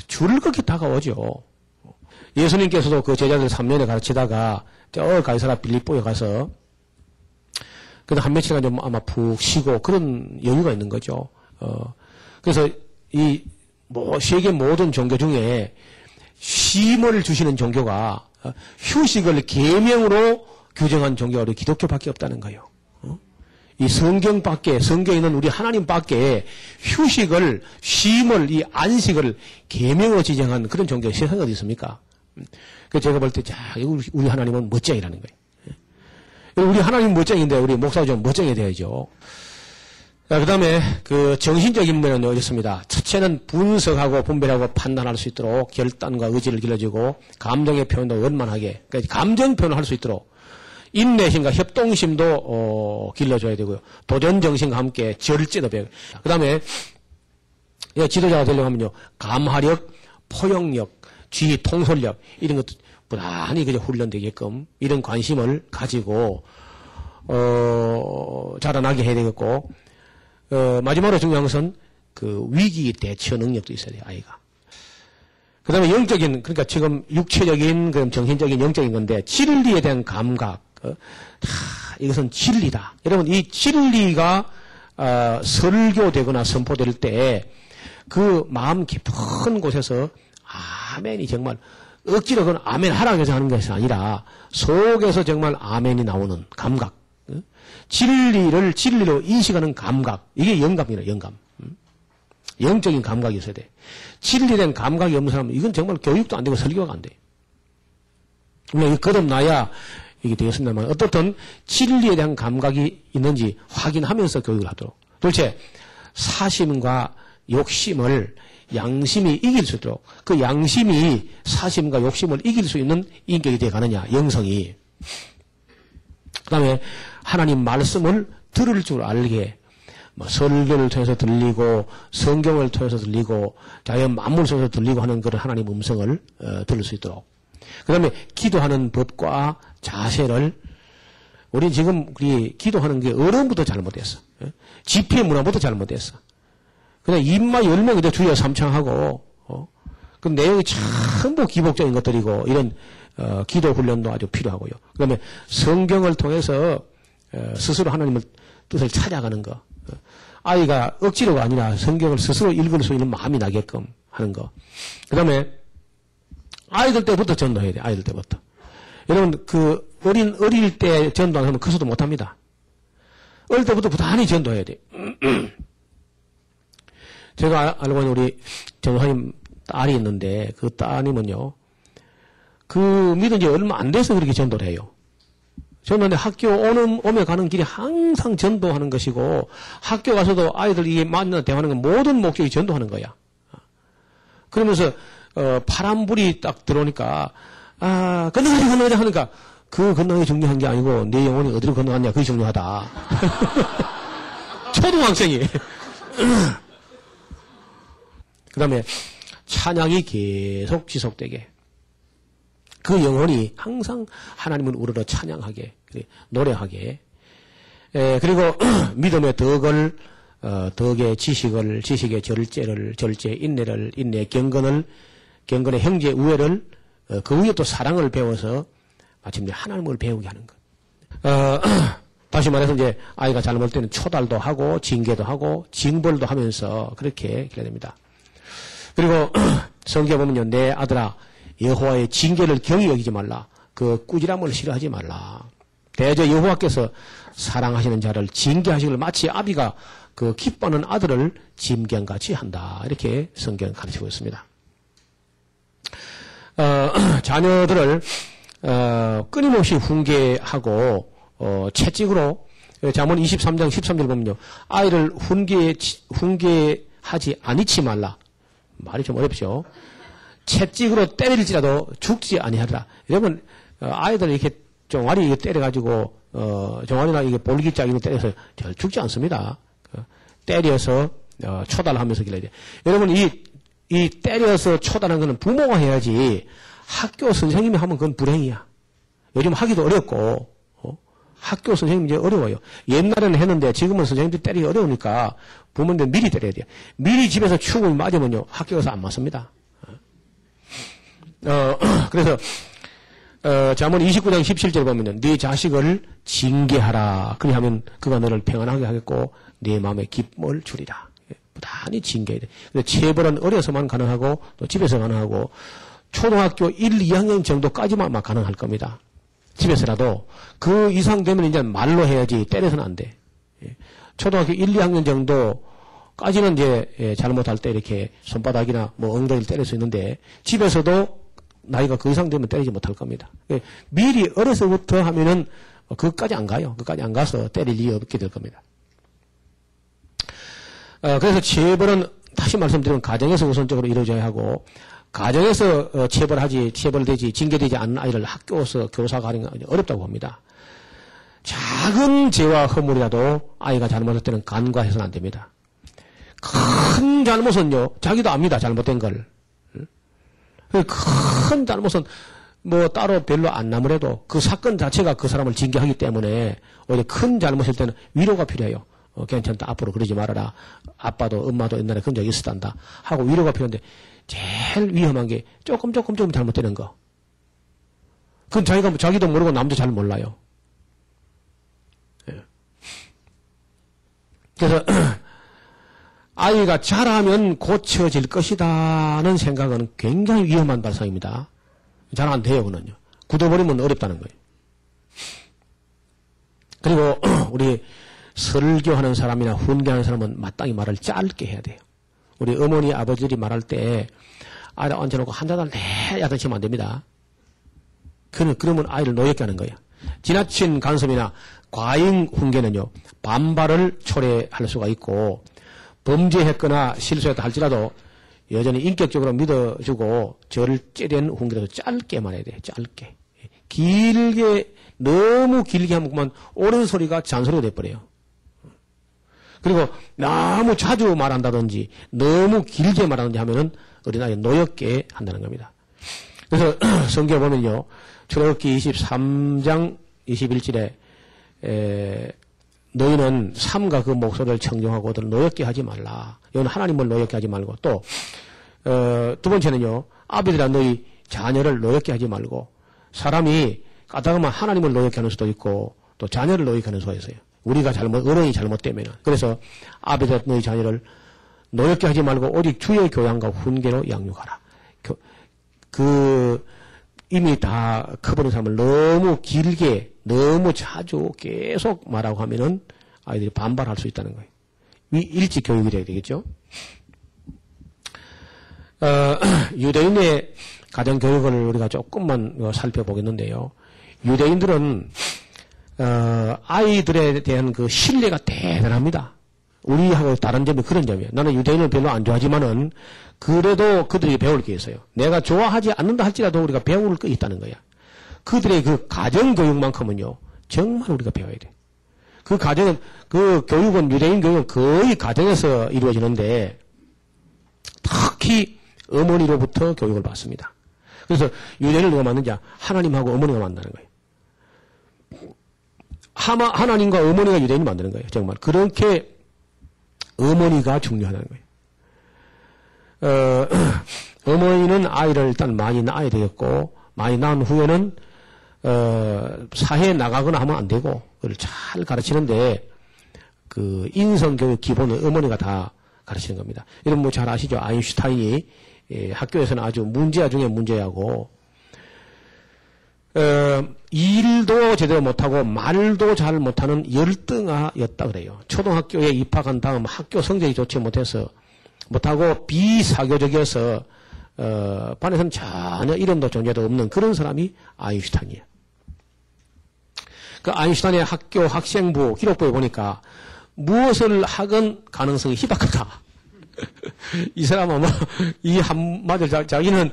줄을 그렇게 다가오죠. 예수님께서도 그 제자들 3년에 가르치다가, 저 가이사라 빌립보에 가서, 그래도 한 며칠간 좀 아마 푹 쉬고 그런 여유가 있는 거죠. 그래서 세계 모든 종교 중에 쉼을 주시는 종교가 휴식을 계명으로 규정한 종교가 우리 기독교밖에 없다는 거예요. 이 성경에 있는 우리 하나님밖에 휴식을, 쉼을, 이 안식을 계명으로 지정한 그런 종교가 세상에 어디 있습니까? 그래서 제가 볼 때, 자, 우리 하나님은 멋쟁이라는 거예요. 우리 하나님 멋쟁인데 우리 목사가 좀 멋쟁이 돼야죠. 자, 그 다음에 그 정신적인 면은 어렵습니다. 첫째는 분석하고 분별하고 판단할 수 있도록 결단과 의지를 길러주고 감정의 표현도 원만하게, 그러니까 감정 표현을 할 수 있도록 인내심과 협동심도 길러줘야 되고요. 도전정신과 함께 절제도 배우고. 그 다음에 지도자가 되려고 하면요. 감화력, 포용력, 지휘 통솔력 이런 것도 부단히 그저 훈련되게끔 이런 관심을 가지고 자라나게 해야 되겠고 마지막으로 중요한 것은 그 위기 대처 능력도 있어야 돼요. 아이가. 그 다음에 영적인, 그러니까 지금 육체적인, 그럼 정신적인, 영적인 건데, 진리에 대한 감각, 이것은 진리다. 여러분, 이 진리가, 설교되거나 선포될 때, 그 마음 깊은 곳에서, 아멘이 정말, 억지로 그건 아멘 하라고 해서 하는 것이 아니라, 속에서 정말 아멘이 나오는 감각. 진리를 진리로 인식하는 감각. 이게 영감이에요, 영감. 영적인 감각이 있어야 돼. 진리된 감각이 없는 사람은 이건 정말 교육도 안 되고 설교가 안 돼. 물론 거듭나야 이게 되겠습니다만 어떻든 진리에 대한 감각이 있는지 확인하면서 교육을 하도록. 도대체 사심과 욕심을 양심이 이길 수 있도록 그 양심이 사심과 욕심을 이길 수 있는 인격이 되어 가느냐, 영성이. 그 다음에 하나님 말씀을 들을 줄 알게 설교를 통해서 들리고 성경을 통해서 들리고 자연 만물 속에서 들리고 하는 그런 하나님 음성을 들을 수 있도록. 그 다음에 기도하는 법과 자세를 우리 지금 우리 기도하는 게 어른부터 잘못됐어. 집회 문화부터 잘못됐어. 그냥 입만 열면 그냥 주여 삼창하고 그 내용이 전부 기복적인 것들이고 이런 기도 훈련도 아주 필요하고요. 그 다음에 성경을 통해서 스스로 하나님의 뜻을 찾아가는 거. 아이가 억지로가 아니라 성경을 스스로 읽을 수 있는 마음이 나게끔 하는 거. 그 다음에 아이들 때부터 전도해야 돼. 아이들 때부터. 여러분 어릴 때 전도 안 하면 커서도 못합니다. 어릴 때부터 부단히 전도해야 돼. 제가 알고 있는 우리 전도사님 딸이 있는데 그 따님은요. 그 믿은 지 얼마 안 돼서 그렇게 전도를 해요. 전도는 학교 오며 가는 길에 항상 전도하는 것이고 학교 가서도 아이들이 만나 대화하는 건 모든 목적이 전도하는 거야. 그러면서 파란 불이 딱 들어오니까 건너가자 하니까 그 건너기 중요한 게 아니고 내 영혼이 어디로 건너갔냐 그게 중요하다. 초등학생이. 그 다음에 찬양이 계속 지속되게 그 영혼이 항상 하나님을 우러러 찬양하게, 노래하게, 그리고 믿음의 덕을, 덕의 지식의 절제, 인내의 경건의 형제 우애를, 그 위에 또 사랑을 배워서 마침내 하나님을 배우게 하는 것. 다시 말해서 이제 아이가 잘못할 때는 초달도 하고, 징계도 하고, 징벌도 하면서 그렇게 해야 됩니다. 그리고 성경에 보면요, 내 아들아, 여호와의 징계를 경히 여기지 말라. 그 꾸지람을 싫어하지 말라. 대저 여호와께서 사랑하시는 자를 징계하시기를 마치 아비가 그 기뻐하는 아들을 짐경같이 한다. 이렇게 성경은 가르치고 있습니다. 자녀들을 끊임없이 훈계하고 채찍으로 잠언 23장 13절 보면요. 아이를 훈계하지 아니치 말라. 말이 좀 어렵죠. 채찍으로 때릴지라도 죽지 아니하리라. 여러분 아이들 이렇게 종아리 때려가지고 종아리나 이게 볼기짝이로 때려서 죽지 않습니다. 때려서 초달하면서 길러야 돼. 여러분 이 때려서 초달하는 거는 부모가 해야지 학교 선생님이 하면 그건 불행이야. 요즘 하기도 어렵고 학교 선생님 이제 어려워요. 옛날에는 했는데 지금은 선생님들 때리기 어려우니까 부모님들 미리 때려야 돼요. 미리 집에서 축을 맞으면요 학교 가서 안 맞습니다. 그래서 잠언 29장 17절 보면은 네 자식을 징계하라. 그리하면 그가 너를 평안하게 하겠고 네 마음에 기쁨을 주리라. 부단히 징계해야 돼. 근데 체벌은 어려서만 가능하고 또 집에서 가능하고 초등학교 1, 2학년 정도까지만 가능할 겁니다. 집에서라도 그 이상 되면 이제 말로 해야지 때려서는 안 돼. 초등학교 1, 2학년 정도까지는 이제 잘못할 때 이렇게 손바닥이나 뭐 엉덩이를 때릴 수 있는데 집에서도 나이가 그 이상 되면 때리지 못할 겁니다. 미리 어려서부터 하면은 그것까지 안 가요. 그것까지 안 가서 때릴 일이 없게 될 겁니다. 그래서 체벌은 다시 말씀드리면 가정에서 우선적으로 이루어져야 하고, 가정에서 체벌되지, 징계되지 않는 아이를 학교에서 교사가 하는 건 어렵다고 봅니다. 작은 죄와 허물이라도 아이가 잘못할 때는 간과해서는 안 됩니다. 큰 잘못은요, 자기도 압니다, 잘못된 걸. 큰 잘못은 뭐 따로 별로 안 나무래도 그 사건 자체가 그 사람을 징계하기 때문에 오히려 큰 잘못일 때는 위로가 필요해요. 괜찮다, 앞으로 그러지 말아라. 아빠도 엄마도 옛날에 그런 적이 있었단다 하고 위로가 필요한데, 제일 위험한 게 조금 잘못되는 거. 그건 자기도 모르고 남도 잘 몰라요. 예. 그래서 아이가 자라면 고쳐질 것이다는 생각은 굉장히 위험한 발상입니다. 잘 안 돼요, 그는요. 굳어버리면 어렵다는 거예요. 그리고 우리 설교하는 사람이나 훈계하는 사람은 마땅히 말을 짧게 해야 돼요. 우리 어머니, 아버지들이 말할 때 아이를 얹어놓고 한자달 내야단 치면 안 됩니다. 그러면 아이를 노엽게 하는 거예요. 지나친 간섭이나 과잉 훈계는요, 반발을 초래할 수가 있고, 범죄했거나 실수했다 할지라도 여전히 인격적으로 믿어주고 저를 째려는 훈계라도 짧게 말해야 돼요. 짧게. 길게, 너무 길게 하면 그만 옳은 소리가 잔소리가 돼버려요. 그리고 너무 자주 말한다든지 너무 길게 말하는지 하면은 어린아이 노엽게 한다는 겁니다. 그래서 성경에 보면요, 출애굽기 23장 21절에 너희는 삼가 그 목소리를 청정하고 그들을 노엽게 하지 말라. 이건 하나님을 노엽게 하지 말고, 또 두 번째는요, 아비들아 너희 자녀를 노엽게 하지 말고, 사람이 까다로우면 하나님을 노엽게 하는 수도 있고 또 자녀를 노엽게 하는 수가 있어요. 우리가 어른이 잘못되면. 그래서 아비들 너희 자녀를 노엽게 하지 말고 오직 주의 교양과 훈계로 양육하라. 이미 다 커버린 사람을 너무 길게, 너무 자주 계속 말하고 하면은 아이들이 반발할 수 있다는 거예요. 일찍 교육이 돼야 되겠죠. 유대인의 가정교육을 우리가 조금만 살펴보겠는데요. 유대인들은 아이들에 대한 그 신뢰가 대단합니다. 우리하고 다른 점이 그런 점이에요. 나는 유대인을 별로 안 좋아하지만은 그래도 그들이 배울 게 있어요. 내가 좋아하지 않는다 할지라도 우리가 배울 게 있다는 거야. 그들의 그 가정교육만큼은요, 정말 우리가 배워야 돼. 그 교육은, 유대인 교육은 거의 가정에서 이루어지는데, 특히 어머니로부터 교육을 받습니다. 그래서 유대인을 누가 만드냐? 하나님하고 어머니가 만드는 거예요. 하나님과 어머니가 유대인이 만드는 거예요. 정말. 그렇게 어머니가 중요하다는 거예요. 어머니는 아이를 일단 많이 낳아야 되겠고, 많이 낳은 후에는 사회에 나가거나 하면 안 되고, 그걸 잘 가르치는데, 그 인성교육 기본은 어머니가 다 가르치는 겁니다. 여러분 뭐 잘 아시죠? 아인슈타인이 학교에서는 아주 문제아 중에 문제하고, 일도 제대로 못하고 말도 잘 못하는 열등아였다 그래요. 초등학교에 입학한 다음 학교 성적이 좋지 못하고 비사교적이어서 반에서는 전혀 이름도 존재도 없는 그런 사람이 아인슈타인이에요. 그 아인슈타인의 학교 학생부 기록부에 보니까 무엇을 하건 가능성이 희박하다. 이 사람은 아마 이 한마디를 자기는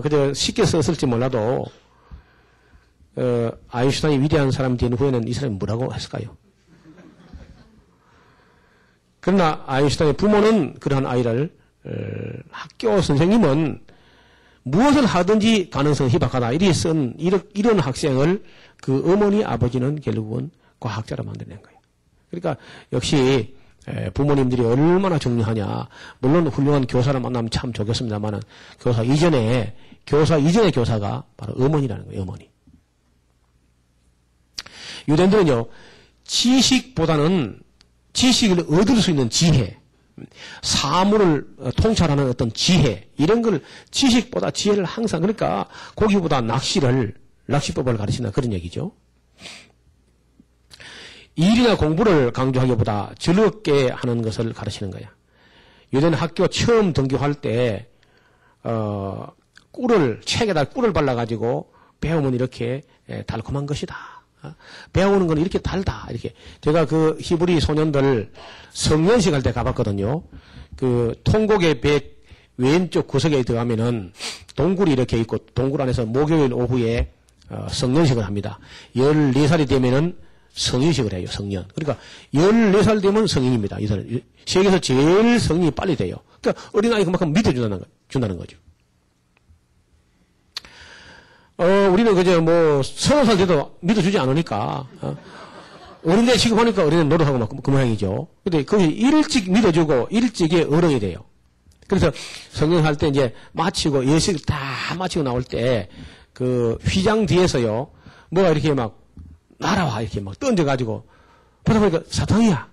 그저 쉽게 썼을지 몰라도 아인슈타인이 위대한 사람이 된 후에는 이 사람이 뭐라고 했을까요? 그러나 아인슈타인의 부모는 그러한 아이를, 학교 선생님은 무엇을 하든지 가능성이 희박하다. 이런 학생을 그 어머니 아버지는 결국은 과학자로 만들어낸 거예요. 그러니까 역시 부모님들이 얼마나 중요하냐. 물론 훌륭한 교사를 만나면 참 좋겠습니다만은 교사 이전에 교사가 바로 어머니라는 거예요. 어머니. 유대인들은요, 지식보다는 지식을 얻을 수 있는 지혜, 사물을 통찰하는 어떤 지혜, 이런 걸 지식보다 지혜를 항상, 그러니까 고기보다 낚시법을 가르치는 그런 얘기죠. 일이나 공부를 강조하기보다 즐겁게 하는 것을 가르치는 거야. 유대는 학교 처음 등교할 때, 책에다 꿀을 발라가지고 배우면 이렇게 달콤한 것이다. 배우는 건 이렇게 달다. 이렇게. 제가 그 히브리 소년들 성년식 할 때 가봤거든요. 그 통곡의 백 왼쪽 구석에 들어가면은 동굴이 이렇게 있고 동굴 안에서 목요일 오후에 성년식을 합니다. 14살이 되면은 성인식을 해요. 성년. 그러니까 14살 되면 성인입니다. 이 사람 세계에서 제일 성인이 빨리 돼요. 그러니까 어린아이 그만큼 믿어준다는 거죠. 우리는 그저 뭐 30살 돼도 믿어주지 않으니까 어린애 취급하니까 어린애 노릇하고 막 그 모양이죠. 근데 거기 일찍 믿어주고 일찍이 어른이 돼요. 그래서 성년할 때 이제 마치고 예식을 다 마치고 나올 때 그 휘장 뒤에서요 뭐가 이렇게 막 날아와 이렇게 막 던져가지고 보다 보니까 사탕이야.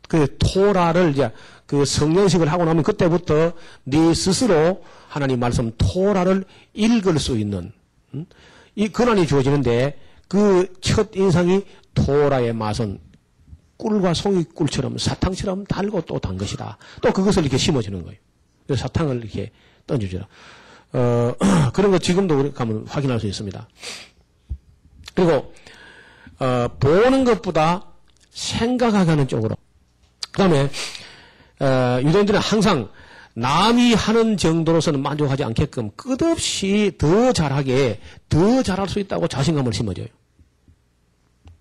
그 토라를 이제 그 성년식을 하고 나면 그때부터 네 스스로 하나님 말씀 토라를 읽을 수 있는 이 권한이 주어지는데 그 첫 인상이 토라의 맛은 꿀과 송이꿀처럼 사탕처럼 달고 또 단 것이다. 또 그것을 이렇게 심어주는 거예요. 그래서 사탕을 이렇게 던져주라. 그런 거 지금도 우리 가면 확인할 수 있습니다. 그리고 보는 것보다 생각하게 하는 쪽으로. 그 다음에 유대인들은 항상 남이 하는 정도로서는 만족하지 않게끔 끝없이 더 잘하게 더 잘할 수 있다고 자신감을 심어줘요.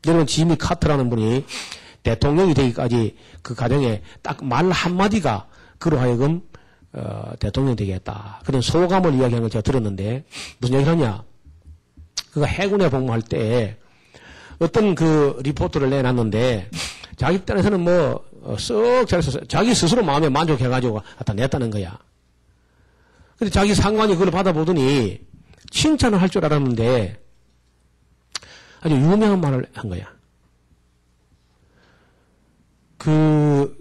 여러분 지미 카터라는 분이 대통령이 되기까지 그 과정에 딱 말 한마디가 그로 하여금 대통령이 되겠다. 그런 소감을 이야기하는 걸 제가 들었는데 무슨 얘기를 하냐. 그가 해군에 복무할 때 어떤 그 리포트를 내놨는데 자기 딴에서는 뭐 썩 잘했었어요. 자기 스스로 마음에 만족해가지고 갖다 냈다는 거야. 근데 자기 상관이 그걸 받아보더니 칭찬을 할 줄 알았는데 아주 유명한 말을 한 거야. 그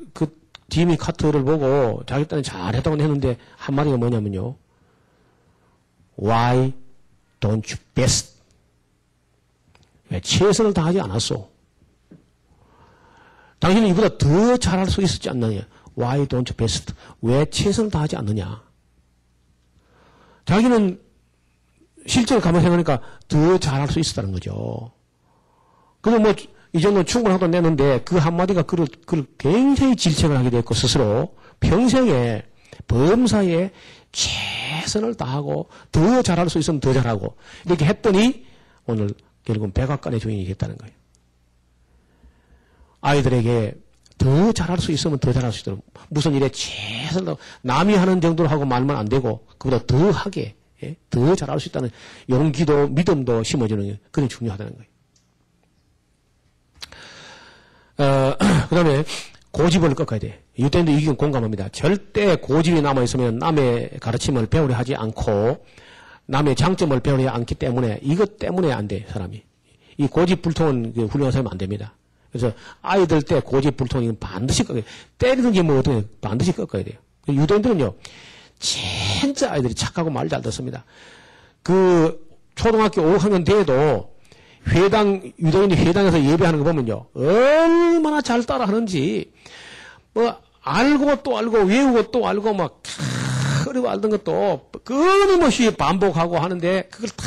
디미 카트를 보고 자기 딴에 잘했다고 했는데 한마디가 뭐냐면요. Why don't you best? 왜 최선을 다하지 않았어? 당신은 이보다 더 잘할 수 있었지 않느냐? Why don't you best? 왜 최선을 다하지 않느냐? 자기는 실제로 가만 생각하니까 더 잘할 수 있었다는 거죠. 그래서 뭐 이 정도는 충분하다고 내는데 그 한마디가 그를 굉장히 질책을 하게 됐고 스스로 평생에 범사에 최선을 다하고 더 잘할 수 있으면 더 잘하고 이렇게 했더니 오늘 결국은 백악관의 주인이 됐다는 거예요. 아이들에게 더 잘할 수 있으면 더 잘할 수 있도록 무슨 일에 최선을 다하고 남이 하는 정도로 하고 말만 안 되고 그보다 더 하게 더 잘할 수 있다는 용기도 믿음도 심어주는 게 그게 중요하다는 거예요. 그 다음에 고집을 꺾어야 돼. 유대인도 이건 공감합니다. 절대 고집이 남아있으면 남의 가르침을 배우려 하지 않고 남의 장점을 배우려 않기 때문에 이것 때문에 안 돼, 사람이. 이 고집불통은 훌륭한 사람은 안 됩니다. 그래서 아이들 때 고집불통은 반드시 꺾어야 돼. 때리는 게 뭐 어떻게 반드시 꺾어야 돼요. 유대인들은요, 진짜 아이들이 착하고 말 잘 듣습니다. 그 초등학교 5학년 돼도 유대인이 회당에서 예배하는 거 보면요. 얼마나 잘 따라 하는지, 뭐, 알고 또 알고, 외우고 또 알고, 막, 어려워 알던 것도 끊임없이 반복하고 하는데, 그걸 다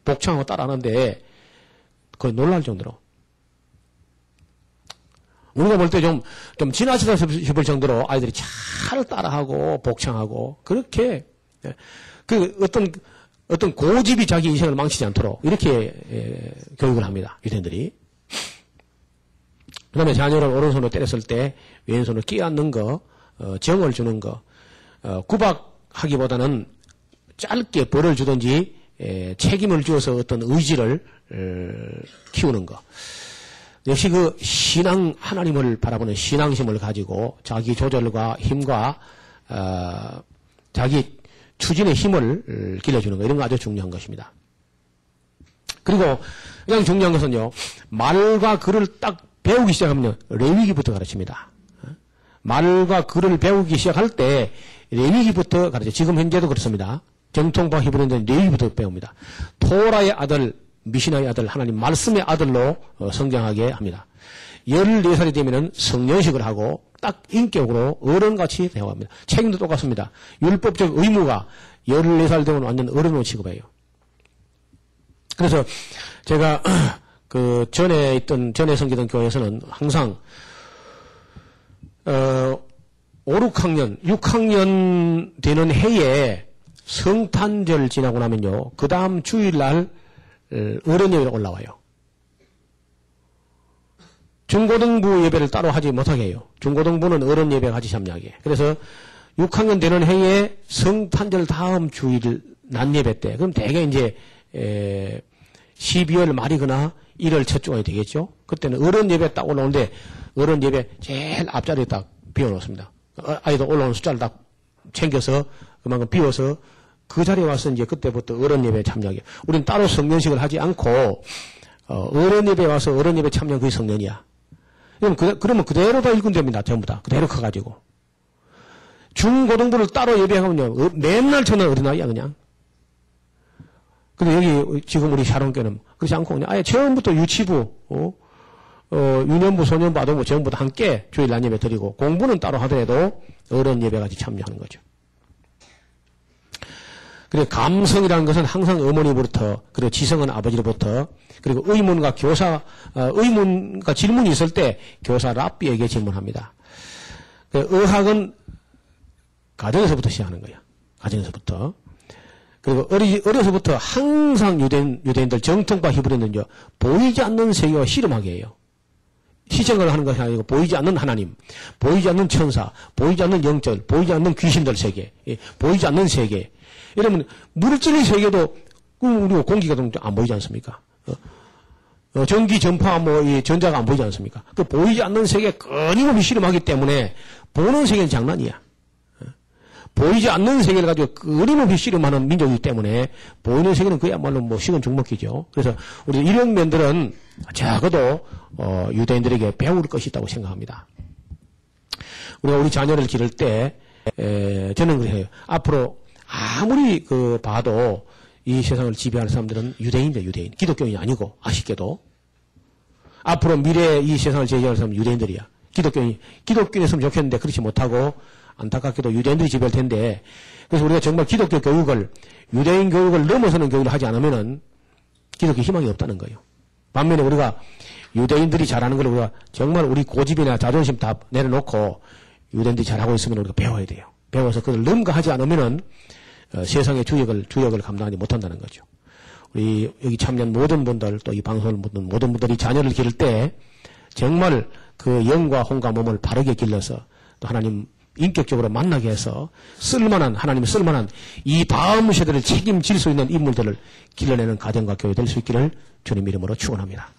복창하고 따라 하는데, 거의 놀랄 정도로. 우리가 볼 때 좀 지나치다 싶을 정도로 아이들이 잘 따라하고, 복창하고, 그렇게, 어떤 고집이 자기 인생을 망치지 않도록 이렇게 교육을 합니다. 유대인들이. 그 다음에 자녀를 오른손으로 때렸을 때 왼손으로 끼얹는 거, 정을 주는 거, 구박하기보다는 짧게 벌을 주든지 책임을 주어서 어떤 의지를 키우는 거. 역시 그 신앙, 하나님을 바라보는 신앙심을 가지고 자기 조절과 힘과 자기 추진의 힘을 길러주는 거, 이런 거 아주 중요한 것입니다. 그리고 가장 중요한 것은요, 말과 글을 딱 배우기 시작하면 레위기부터 가르칩니다. 말과 글을 배우기 시작할 때 레위기부터 가르쳐요. 지금 현재도 그렇습니다. 정통파 히브리인들은 레위기부터 배웁니다. 토라의 아들, 미시나의 아들, 하나님 말씀의 아들로 성장하게 합니다. 14살이 되면은 성년식을 하고 딱 인격으로 어른같이 대화합니다. 책임도 똑같습니다. 율법적 의무가 14살 되면 완전 어른으로 취급해요. 그래서 제가 그 전에 섬기던 교회에서는 항상 5, 6학년 되는 해에 성탄절 지나고 나면요, 그 다음 주일날 어른 예배로 올라와요. 중고등부 예배를 따로 하지 못하게 해요. 중고등부는 어른 예배 같이 참여하게 해요. 그래서 6학년 되는 해에 성탄절 다음 주일 낮 예배 때, 그럼 대개 이제 12월 말이거나 1월 첫 주가 되겠죠. 그때는 어른 예배 딱 올라오는데 어른 예배 제일 앞자리에 딱 비워놓습니다. 아이들 올라오는 숫자를 딱 챙겨서 그만큼 비워서 그 자리에 와서 이제 그때부터 어른 예배에 참여하게. 우리는 따로 성년식을 하지 않고 어른 예배에 와서 어른 예배 참여한 그게 성년이야. 그러면 그대로 다 읽으면 됩니다. 전부 다. 그대로 커가지고. 중고등부를 따로 예배하면요. 맨날 저는 어린아이야, 그냥. 근데 여기 지금 우리 샤론교는 그렇지 않고 그냥 아예 처음부터 유치부, 유년부, 소년부, 아동부 전부 다 함께 주일 날 예배 드리고 공부는 따로 하더라도 어른 예배까지 참여하는 거죠. 그리고 감성이라는 것은 항상 어머니부터, 그리고 지성은 아버지로부터, 그리고 의문과 의문과 질문이 있을 때 교사 랍비에게 질문합니다. 의학은 가정에서부터 시작하는 거야. 가정에서부터. 그리고 어려서부터 항상 유대인들 정통파 히브리는요, 보이지 않는 세계와 씨름하게 해요. 희생을 하는 것이 아니고 보이지 않는 하나님, 보이지 않는 천사, 보이지 않는 영절, 보이지 않는 귀신들 세계, 보이지 않는 세계. 이러면 물질의 세계도 우리 공기가 안 보이지 않습니까? 전기, 전파, 이 전자가 안 보이지 않습니까? 그 보이지 않는 세계에 끊임없이 실험하기 때문에 보는 세계는 장난이야. 보이지 않는 세계를 가지고 끊임없이 실험하는 민족이기 때문에 보이는 세계는 그야말로 식은 죽먹기죠. 그래서 우리 이런 면들은 적어도 유대인들에게 배울 것이 있다고 생각합니다. 우리가 우리 자녀를 기를 때 저는 그래요. 앞으로 아무리 봐도 이 세상을 지배하는 사람들은 유대인이다, 유대인. 기독교인이 아니고, 아쉽게도. 앞으로 미래에 이 세상을 제지할 사람은 유대인들이야. 기독교인이었으면 좋겠는데 그렇지 못하고, 안타깝게도 유대인들이 지배할 텐데, 그래서 우리가 정말 기독교 교육을, 유대인 교육을 넘어서는 교육을 하지 않으면은 기독교 희망이 없다는 거예요. 반면에 우리가 유대인들이 잘하는 걸 우리가 정말 우리 고집이나 자존심 다 내려놓고 유대인들이 잘하고 있으면 우리가 배워야 돼요. 배워서 그걸 능가하지 않으면은 세상의 주역을 감당하지 못한다는 거죠. 우리 여기 참여한 모든 분들, 또 이 방송을 보는 모든 분들이 자녀를 기를 때 정말 그 영과 혼과 몸을 바르게 길러서 또 하나님 인격적으로 만나게 해서 하나님 쓸만한 이 다음 세대를 책임질 수 있는 인물들을 길러내는 가정과 교회 될 수 있기를 주님 이름으로 축원합니다.